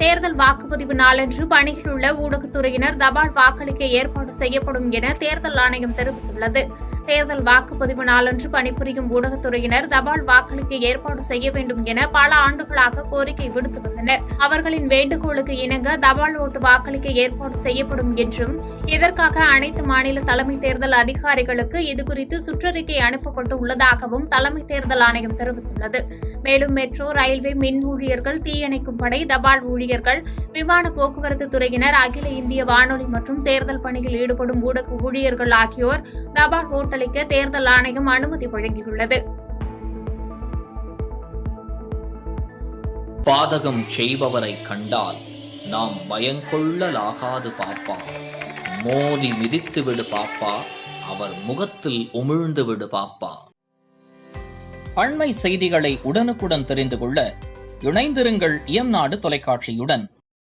தேர்தல் வாக்குப்பதிவு நாளன்று பணியில் உள்ள ஊடகத்துறையினர் தபால் வாக்களிக்க ஏற்பாடு செய்யப்படும் என தேர்தல் ஆணையம் தெரிவித்துள்ளது. தேர்தல் வாக்குப்பதிவு நாளன்று பணிபுரியும் ஊடகத்துறையினர் தபால் வாக்களிக்க ஏற்பாடு செய்ய வேண்டும் என பல ஆண்டுகளாக கோரிக்கை விடுத்து வந்தனர். அவர்களின் வேண்டுகோளுக்கு இணங்க தபால் ஓட்டு வாக்களிக்க ஏற்பாடு செய்யப்படும் என்றும், இதற்காக அனைத்து மாநில தலைமை தேர்தல் அதிகாரிகளுக்கு இதுகுறித்து சுற்றறிக்கை அனுப்பப்பட்டு உள்ளதாகவும் தலைமை தேர்தல் ஆணையம் தெரிவித்துள்ளது. மேலும் மெட்ரோ, ரயில்வே, மின் ஊழியர்கள், தீயணைக்கும் படை, தபால் ஊழியர்கள், விமான போக்குவரத்து துறையினர், அகில இந்திய வானொலி மற்றும் தேர்தல் பணியில் ஈடுபடும் ஊடக ஊழியர்கள் ஆகியோர் தபால் ஓட்டளிக்க தேர்தல் ஆணையம் அனுமதி வழங்கியுள்ளது. பாதகம் செய்பவரை கண்டால் நாம் பயங்கொள்ளலாகாது பாப்பா, மோதி மிதித்து விடு பாப்பா, அவர் முகத்தில் உமிழ்ந்து விடு பாப்பா. அண்மை செய்திகளை உடனுக்குடன் தெரிந்து கொள்ள இணைந்திருங்கள் இயம்நாடு தொலைக்காட்சியுடன்.